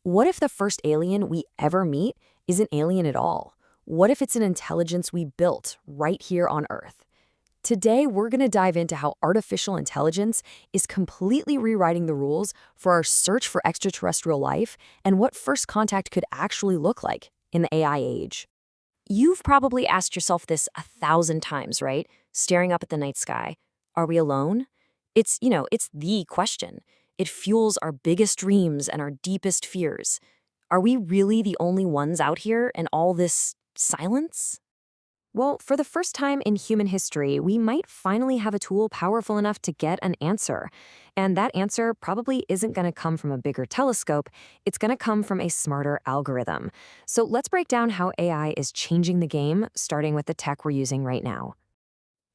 What if the first alien we ever meet isn't alien at all? What if it's an intelligence we built right here on Earth? Today, we're going to dive into how artificial intelligence is completely rewriting the rules for our search for extraterrestrial life and what first contact could actually look like in the AI age. You've probably asked yourself this 1,000 times, right? Staring up at the night sky. Are we alone? It's the question. It fuels our biggest dreams and our deepest fears. Are we really the only ones out here in all this silence? Well, for the first time in human history, we might finally have a tool powerful enough to get an answer. And that answer probably isn't going to come from a bigger telescope, it's going to come from a smarter algorithm. So let's break down how AI is changing the game, starting with the tech we're using right now.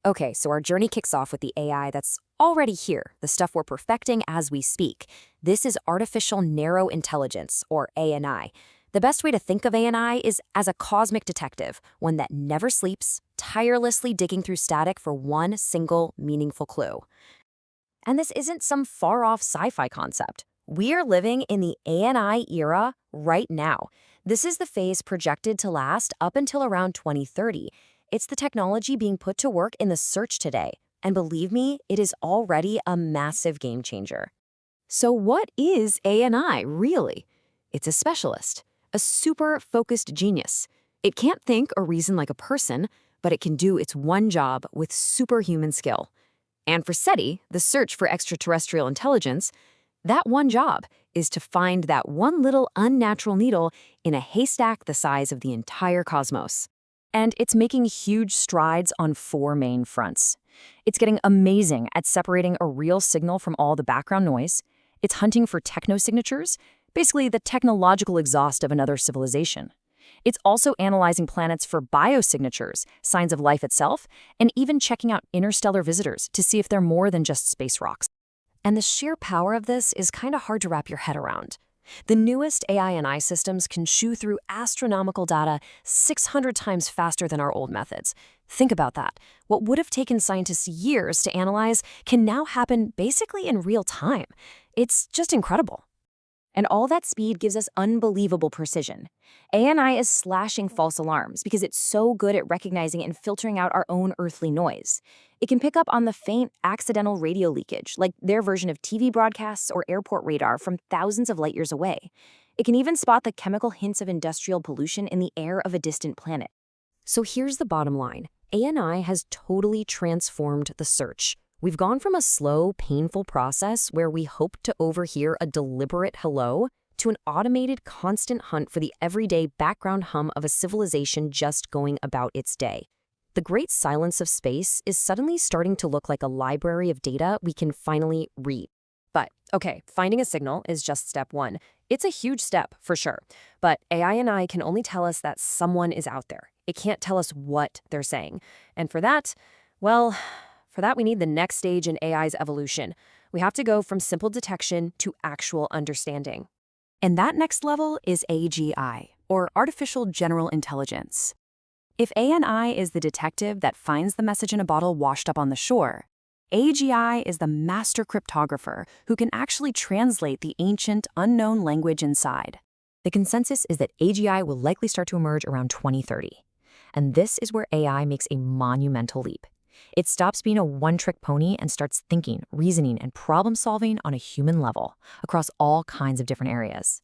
Okay, so our journey kicks off with the AI that's already here, the stuff we're perfecting as we speak. This is artificial narrow intelligence, or ANI. The best way to think of ANI is as a cosmic detective, one that never sleeps, tirelessly digging through static for one single meaningful clue. And this isn't some far-off sci-fi concept. We are living in the ANI era right now. This is the phase projected to last up until around 2030. It's the technology being put to work in the search today. And believe me, it is already a massive game changer. So what is ANI really? It's a specialist, a super focused genius. It can't think or reason like a person, but it can do its one job with superhuman skill. And for SETI, the search for extraterrestrial intelligence, that one job is to find that one little unnatural needle in a haystack the size of the entire cosmos. And it's making huge strides on four main fronts. It's getting amazing at separating a real signal from all the background noise. It's hunting for technosignatures, basically the technological exhaust of another civilization. It's also analyzing planets for biosignatures, signs of life itself, and even checking out interstellar visitors to see if they're more than just space rocks. And the sheer power of this is kind of hard to wrap your head around. The newest AI and I systems can chew through astronomical data 600 times faster than our old methods. Think about that. What would have taken scientists years to analyze can now happen basically in real time. It's just incredible. And all that speed gives us unbelievable precision. ANI is slashing false alarms because it's so good at recognizing and filtering out our own earthly noise. It can pick up on the faint, accidental radio leakage, like their version of TV broadcasts or airport radar from thousands of light years away. It can even spot the chemical hints of industrial pollution in the air of a distant planet. So here's the bottom line. ANI has totally transformed the search. We've gone from a slow, painful process where we hope to overhear a deliberate hello to an automated, constant hunt for the everyday background hum of a civilization just going about its day. The great silence of space is suddenly starting to look like a library of data we can finally read. But, okay, finding a signal is just step one. It's a huge step, for sure. But AI and I can only tell us that someone is out there. It can't tell us what they're saying. And for that, well, we need the next stage in AI's evolution. We have to go from simple detection to actual understanding. And that next level is AGI, or Artificial General Intelligence. If ANI is the detective that finds the message in a bottle washed up on the shore, AGI is the master cryptographer who can actually translate the ancient, unknown language inside. The consensus is that AGI will likely start to emerge around 2030. And this is where AI makes a monumental leap. It stops being a one-trick pony and starts thinking, reasoning, and problem-solving on a human level across all kinds of different areas.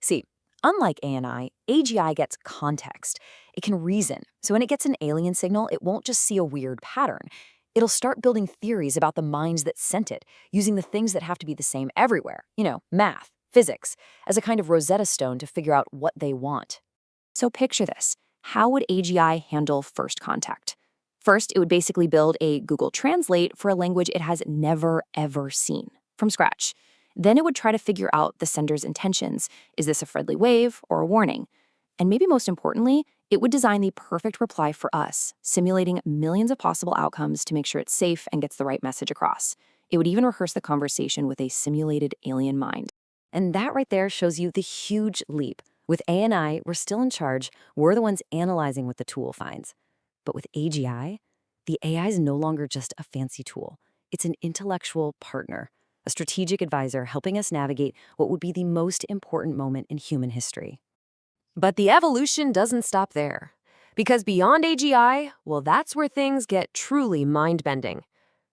See, unlike ANI, AGI gets context. It can reason, so when it gets an alien signal, it won't just see a weird pattern. It'll start building theories about the minds that sent it, using the things that have to be the same everywhere, math, physics, as a kind of Rosetta Stone to figure out what they want. So picture this. How would AGI handle first contact? First, it would basically build a Google Translate for a language it has never, ever seen, from scratch. Then it would try to figure out the sender's intentions. Is this a friendly wave or a warning? And maybe most importantly, it would design the perfect reply for us, simulating millions of possible outcomes to make sure it's safe and gets the right message across. It would even rehearse the conversation with a simulated alien mind. And that right there shows you the huge leap. With ANI, we're still in charge. We're the ones analyzing what the tool finds. But with AGI, the AI is no longer just a fancy tool. It's an intellectual partner, a a strategic advisor helping us navigate what would be the most important moment in human history. But the evolution doesn't stop there. Because beyond AGI, well, that's where things get truly mind-bending.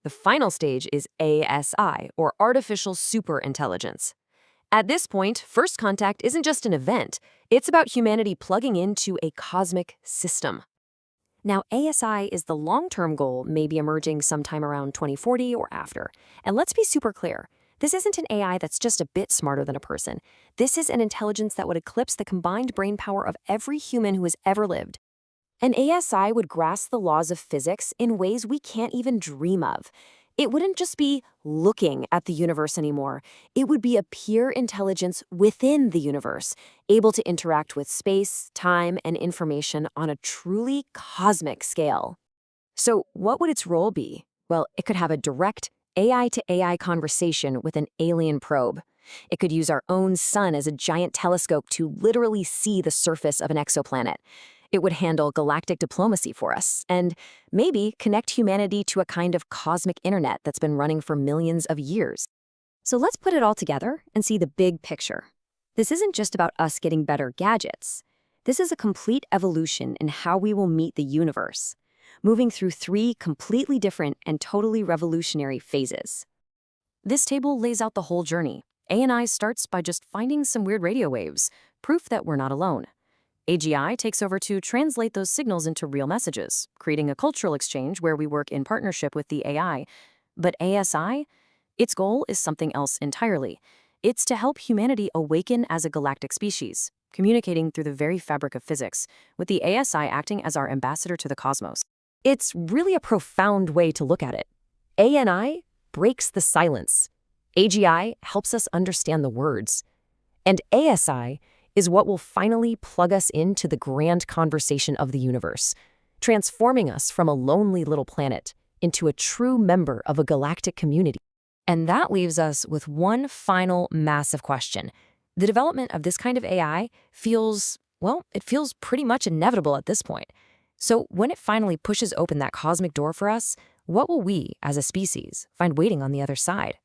The final stage is ASI, or artificial superintelligence. At this point, first contact isn't just an event, it's about humanity plugging into a cosmic system. Now, ASI is the long-term goal, maybe emerging sometime around 2040 or after. And let's be super clear. This isn't an AI that's just a bit smarter than a person. This is an intelligence that would eclipse the combined brain power of every human who has ever lived. An ASI would grasp the laws of physics in ways we can't even dream of. It wouldn't just be looking at the universe anymore. It would be a pure intelligence within the universe, able to interact with space, time, and information on a truly cosmic scale. So what would its role be? Well, it could have a direct AI-to-AI conversation with an alien probe. It could use our own sun as a giant telescope to literally see the surface of an exoplanet. It would handle galactic diplomacy for us, and maybe connect humanity to a kind of cosmic internet that's been running for millions of years. So let's put it all together and see the big picture. This isn't just about us getting better gadgets. This is a complete evolution in how we will meet the universe, moving through 3 completely different and totally revolutionary phases. This table lays out the whole journey. ANI starts by just finding some weird radio waves, proof that we're not alone. AGI takes over to translate those signals into real messages, creating a cultural exchange where we work in partnership with the AI. But ASI, its goal is something else entirely. It's to help humanity awaken as a galactic species, communicating through the very fabric of physics, with the ASI acting as our ambassador to the cosmos. It's really a profound way to look at it. ANI breaks the silence. AGI helps us understand the words. And ASI is what will finally plug us into the grand conversation of the universe, transforming us from a lonely little planet into a true member of a galactic community. And that leaves us with one final massive question. The development of this kind of AI feels pretty much inevitable at this point. So when it finally pushes open that cosmic door for us, what will we, as a species, find waiting on the other side?